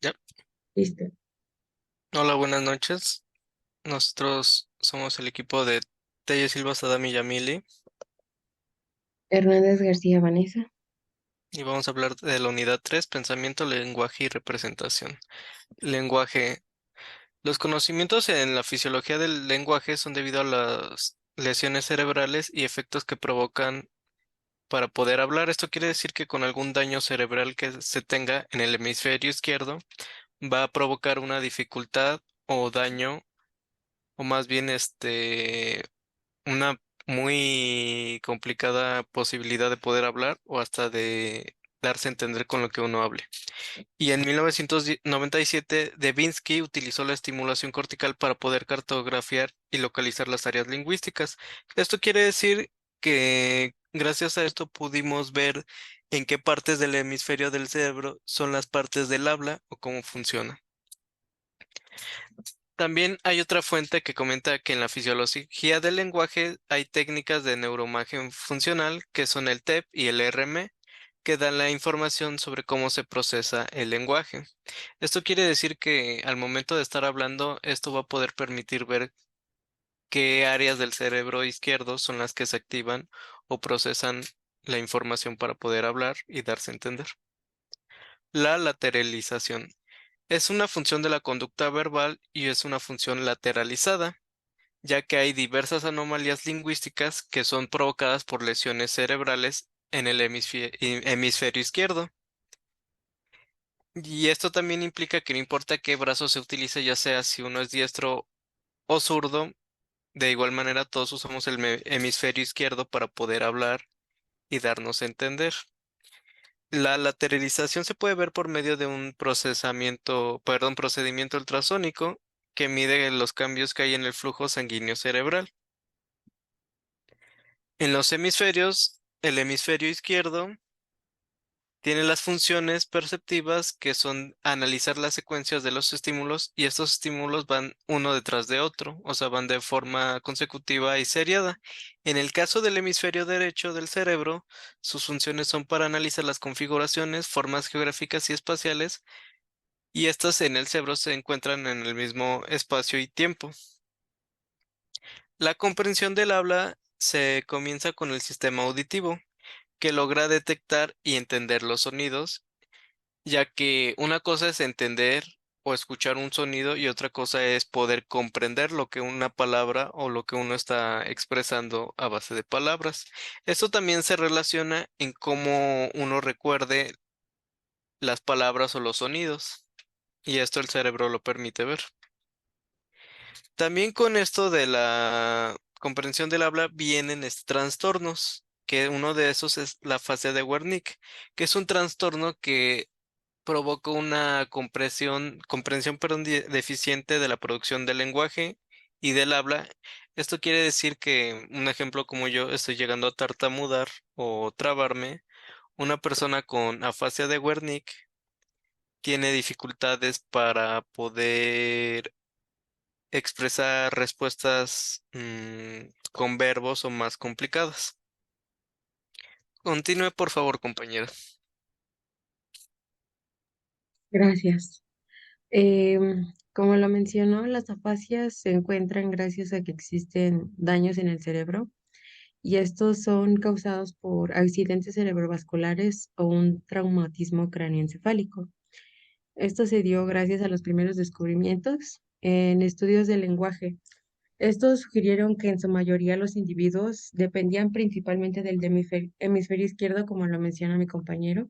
Ya. Listo. Hola, buenas noches. Nosotros somos el equipo de Telle Silva, Sadam y Yamili Hernández García Vanessa. y vamos a hablar de la unidad 3, pensamiento, lenguaje y representación. Lenguaje. Los conocimientos en la fisiología del lenguaje son debido a las lesiones cerebrales y efectos que provocan para poder hablar. Esto quiere decir que con algún daño cerebral que se tenga en el hemisferio izquierdo va a provocar una dificultad o daño, o más bien una muy complicada posibilidad de poder hablar o hasta de darse a entender con lo que uno hable. Y en 1997, Devinsky utilizó la estimulación cortical para poder cartografiar y localizar las áreas lingüísticas. Esto quiere decir que gracias a esto pudimos ver en qué partes del hemisferio del cerebro son las partes del habla o cómo funciona. También hay otra fuente que comenta que en la fisiología del lenguaje hay técnicas de neuroimagen funcional, que son el TEP y el RM, que dan la información sobre cómo se procesa el lenguaje. Esto quiere decir que al momento de estar hablando, esto va a poder permitir ver qué áreas del cerebro izquierdo son las que se activan o procesan la información para poder hablar y darse a entender. La lateralización. Es una función de la conducta verbal y es una función lateralizada, ya que hay diversas anomalías lingüísticas que son provocadas por lesiones cerebrales en el hemisferio izquierdo. Y esto también implica que no importa qué brazo se utilice, ya sea si uno es diestro o zurdo, de igual manera todos usamos el hemisferio izquierdo para poder hablar y darnos a entender. La lateralización se puede ver por medio de un procedimiento ultrasónico que mide los cambios que hay en el flujo sanguíneo cerebral. En los hemisferios, el hemisferio izquierdo tiene las funciones perceptivas que son analizar las secuencias de los estímulos y estos estímulos van uno detrás de otro, o sea, van de forma consecutiva y seriada. En el caso del hemisferio derecho del cerebro, sus funciones son para analizar las configuraciones, formas geográficas y espaciales, y estas en el cerebro se encuentran en el mismo espacio y tiempo. La comprensión del habla se comienza con el sistema auditivo, que logra detectar y entender los sonidos, ya que una cosa es entender o escuchar un sonido y otra cosa es poder comprender lo que una palabra o lo que uno está expresando a base de palabras. Esto también se relaciona en cómo uno recuerde las palabras o los sonidos, y esto el cerebro lo permite ver. También con esto de la comprensión del habla vienen trastornos, que uno de esos es la fase de Wernicke, que es un trastorno que provoca una comprensión, perdón, deficiente de la producción del lenguaje y del habla. Esto quiere decir que, un ejemplo como yo, estoy llegando a tartamudar o trabarme. Una persona con afasia de Wernicke tiene dificultades para poder expresar respuestas con verbos o más complicadas. Continúe, por favor, compañera. Gracias. Como lo mencionó, las afasias se encuentran gracias a que existen daños en el cerebro y estos son causados por accidentes cerebrovasculares o un traumatismo cráneoencefálico. Esto se dio gracias a los primeros descubrimientos en estudios del lenguaje. Estos sugirieron que en su mayoría los individuos dependían principalmente del hemisferio izquierdo, como lo menciona mi compañero,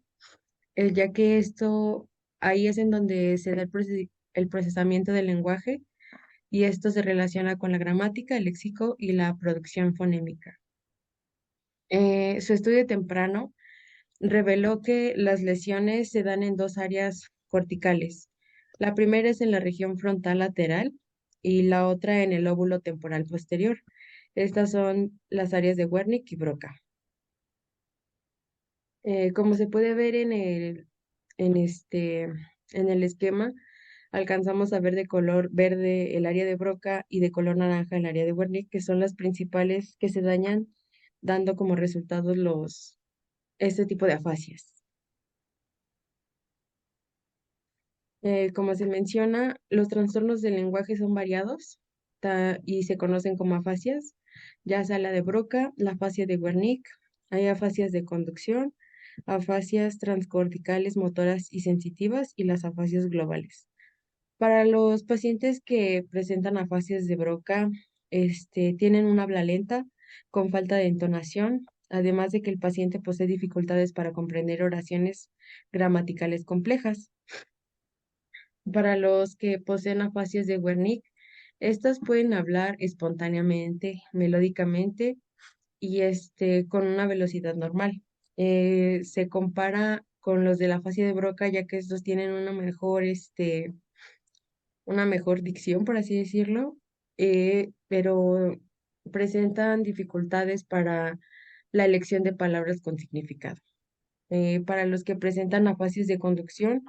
ya que esto ahí es en donde se da el procesamiento del lenguaje y esto se relaciona con la gramática, el léxico y la producción fonémica. Su estudio temprano reveló que las lesiones se dan en dos áreas corticales. La primera es en la región frontal lateral y la otra en el lóbulo temporal posterior. Estas son las áreas de Wernicke y Broca. Como se puede ver en este, en el esquema, alcanzamos a ver de color verde el área de Broca y de color naranja el área de Wernicke, que son las principales que se dañan, dando como resultados este tipo de afasias. Como se menciona, los trastornos del lenguaje son variados y se conocen como afasias, ya sea la de Broca, la afasia de Wernicke, hay afasias de conducción, afasias transcorticales motoras y sensitivas y las afasias globales. Para los pacientes que presentan afasias de Broca, tienen un habla lenta, con falta de entonación, además de que el paciente posee dificultades para comprender oraciones gramaticales complejas. Para los que poseen afasias de Wernicke, estas pueden hablar espontáneamente, melódicamente y con una velocidad normal. Se compara con los de la afasia de Broca, ya que estos tienen una mejor dicción, por así decirlo, pero presentan dificultades para la elección de palabras con significado. Para los que presentan afasias de conducción,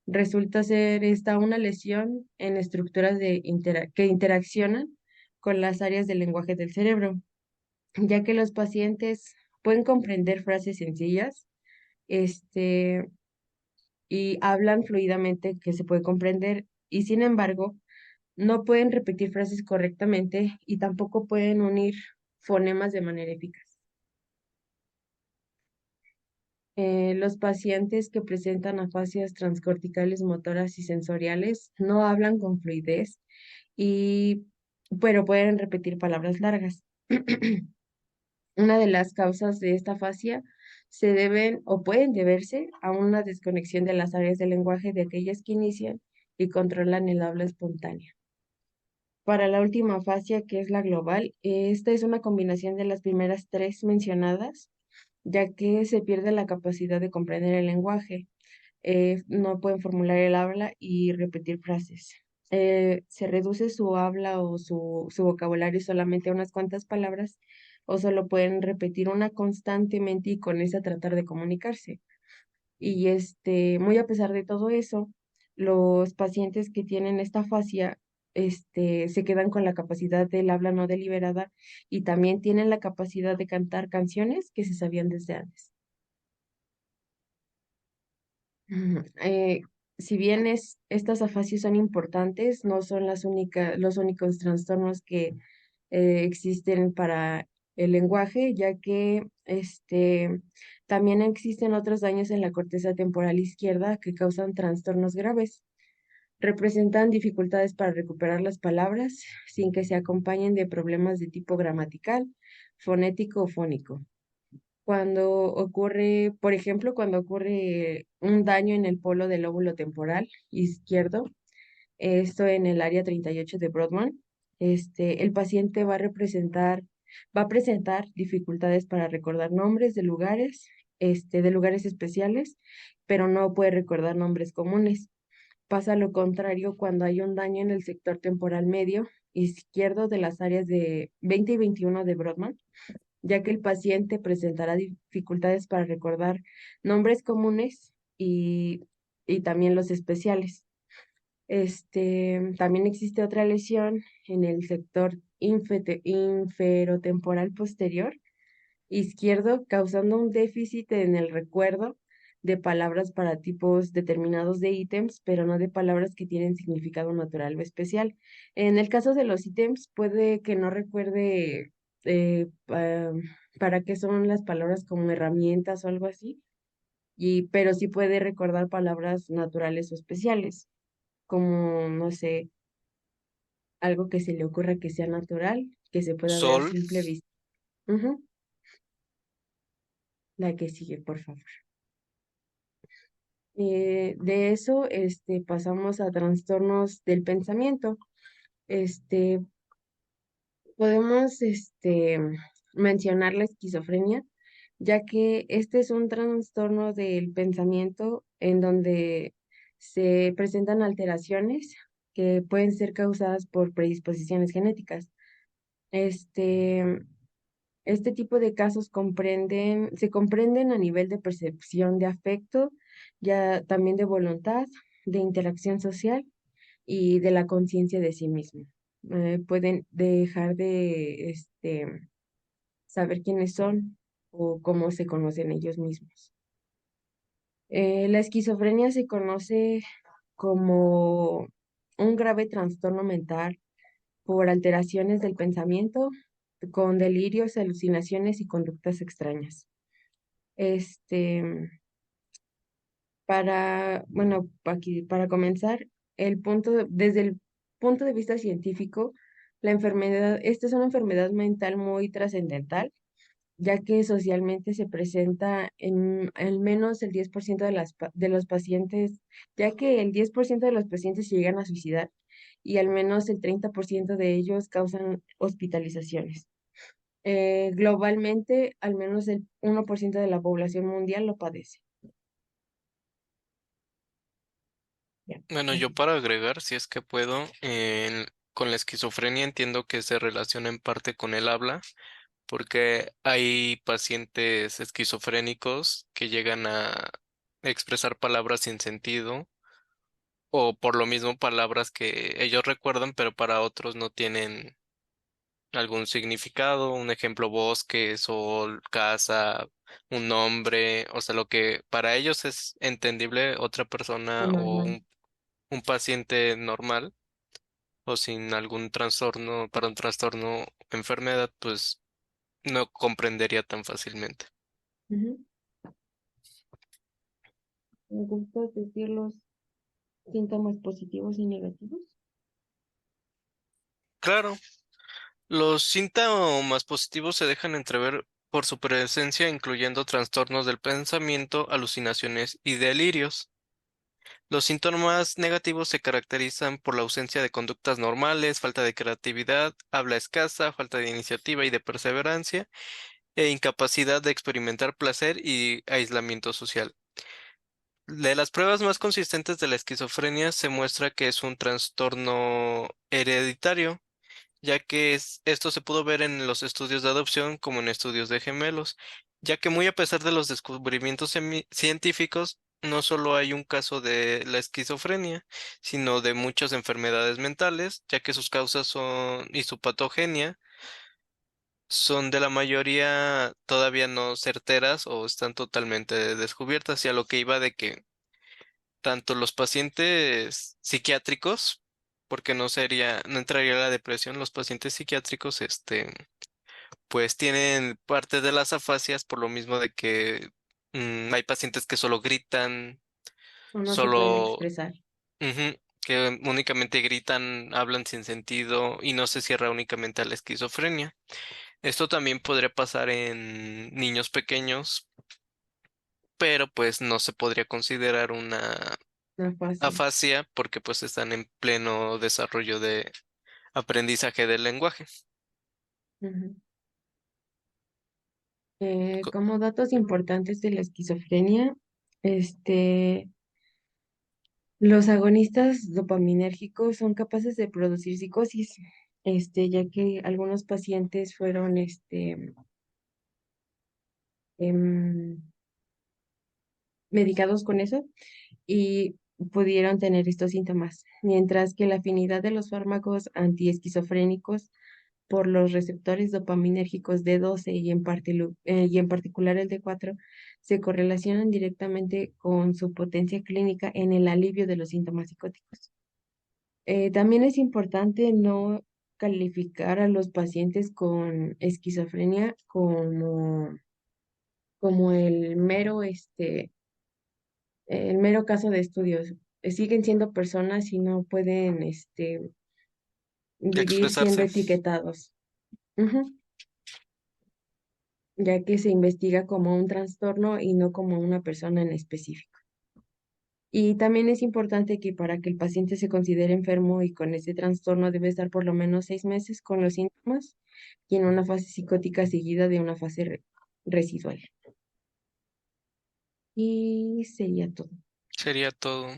resulta ser esta una lesión en estructuras que interaccionan con las áreas del lenguaje del cerebro, ya que los pacientes pueden comprender frases sencillas, este, y hablan fluidamente que se puede comprender, y sin embargo, no pueden repetir frases correctamente y tampoco pueden unir fonemas de manera eficaz. Los pacientes que presentan afasias transcorticales motoras y sensoriales no hablan con fluidez y, pero pueden repetir palabras largas. Una de las causas de esta afasia se deben o pueden deberse a una desconexión de las áreas del lenguaje de aquellas que inician y controlan el habla espontánea. Para la última afasia, que es la global, esta es una combinación de las primeras tres mencionadas, ya que se pierde la capacidad de comprender el lenguaje, no pueden formular el habla y repetir frases. Se reduce su habla o su vocabulario solamente a unas cuantas palabras o solo pueden repetir una constantemente y con esa tratar de comunicarse. Y muy a pesar de todo eso, los pacientes que tienen esta afasia, se quedan con la capacidad del habla no deliberada y también tienen la capacidad de cantar canciones que se sabían desde antes. Ujú. Si bien estas afasias son importantes, no son los únicos trastornos que existen para el lenguaje, ya que también existen otros daños en la corteza temporal izquierda que causan trastornos graves. Representan dificultades para recuperar las palabras sin que se acompañen de problemas de tipo gramatical, fonético o fónico. Por ejemplo, cuando ocurre un daño en el polo del lóbulo temporal izquierdo, esto en el área 38 de Brodmann, el paciente va a presentar dificultades para recordar nombres de lugares especiales, pero no puede recordar nombres comunes. Pasa lo contrario cuando hay un daño en el sector temporal medio izquierdo de las áreas de 20 y 21 de Brodmann, ya que el paciente presentará dificultades para recordar nombres comunes y también los especiales. También existe otra lesión en el sector inferotemporal posterior izquierdo, causando un déficit en el recuerdo de palabras para tipos determinados de ítems, pero no de palabras que tienen significado natural o especial. En el caso de los ítems, puede que no recuerde para qué son las palabras como herramientas o algo así, pero sí puede recordar palabras naturales o especiales, como, no sé, algo que se le ocurra que sea natural, que se pueda ver a Sol, simple vista. Ujú. La que sigue, por favor. De eso, pasamos a trastornos del pensamiento. Este, podemos, mencionar la esquizofrenia, ya que este es un trastorno del pensamiento en donde se presentan alteraciones que pueden ser causadas por predisposiciones genéticas. Este, este tipo de casos se comprenden a nivel de percepción de afecto, ya también de voluntad, de interacción social y de la conciencia de sí mismo. Pueden dejar de saber quiénes son o cómo se conocen ellos mismos. La esquizofrenia se conoce como un grave trastorno mental por alteraciones del pensamiento, con delirios, alucinaciones y conductas extrañas. Este, bueno, aquí, para comenzar, desde el punto de vista científico, esta es una enfermedad mental muy trascendental, ya que socialmente se presenta en al menos el 10% de los pacientes, ya que el 10% de los pacientes llegan a suicidar y al menos el 30% de ellos causan hospitalizaciones. Globalmente, al menos el 1% de la población mundial lo padece. Ya, Bueno, yo así. para agregar, si es que puedo, con la esquizofrenia entiendo que se relaciona en parte con el habla, porque hay pacientes esquizofrénicos que llegan a expresar palabras sin sentido o por lo mismo palabras que ellos recuerdan, pero para otros no tienen algún significado. Un ejemplo, bosque, sol, casa, un nombre, o sea, lo que para ellos es entendible, otra Lo persona o normal. un paciente normal o sin algún trastorno, para un trastorno, enfermedad, pues no comprendería tan fácilmente. Ujú. ¿Me gusta decir los síntomas positivos y negativos? Claro, los síntomas positivos se dejan entrever por su presencia, incluyendo trastornos del pensamiento, alucinaciones y delirios. Los síntomas negativos se caracterizan por la ausencia de conductas normales, falta de creatividad, habla escasa, falta de iniciativa y de perseverancia, e incapacidad de experimentar placer y aislamiento social. De las pruebas más consistentes de la esquizofrenia se muestra que es un trastorno hereditario, ya que esto se pudo ver en los estudios de adopción como en estudios de gemelos, ya que muy a pesar de los descubrimientos científicos, no solo hay un caso de la esquizofrenia, sino de muchas enfermedades mentales, ya que sus causas son y su patogenia son de la mayoría todavía no certeras o están totalmente descubiertas, y a lo que iba de que tanto los pacientes psiquiátricos, porque no entraría la depresión, los pacientes psiquiátricos, pues tienen parte de las afasias por lo mismo de que hay pacientes que solo gritan, O no se pueden solo, expresar. que únicamente gritan, hablan sin sentido y no se cierra únicamente a la esquizofrenia. Esto también podría pasar en niños pequeños, pero pues no se podría considerar una No fácil. afasia porque pues están en pleno desarrollo de aprendizaje del lenguaje. Ujú. Como datos importantes de la esquizofrenia, este, los agonistas dopaminérgicos son capaces de producir psicosis, ya que algunos pacientes fueron, em, medicados con eso y pudieron tener estos síntomas, mientras que la afinidad de los fármacos antiesquizofrénicos por los receptores dopaminérgicos D12 y en particular el D4 se correlacionan directamente con su potencia clínica en el alivio de los síntomas psicóticos. También es importante no calificar a los pacientes con esquizofrenia como el mero caso de estudios. Siguen siendo personas y no pueden vivir siendo Expresarse. etiquetados. Ujú. Ya que se investiga como un trastorno y no como una persona en específico. Y también es importante que para que el paciente se considere enfermo y con ese trastorno debe estar por lo menos 6 meses con los síntomas y en una fase psicótica seguida de una fase residual. Y sería todo. Sería todo.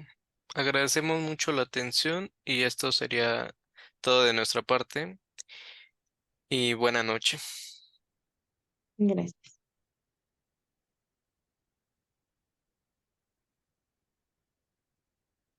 Agradecemos mucho la atención y esto sería todo de nuestra parte y buena noche. Gracias.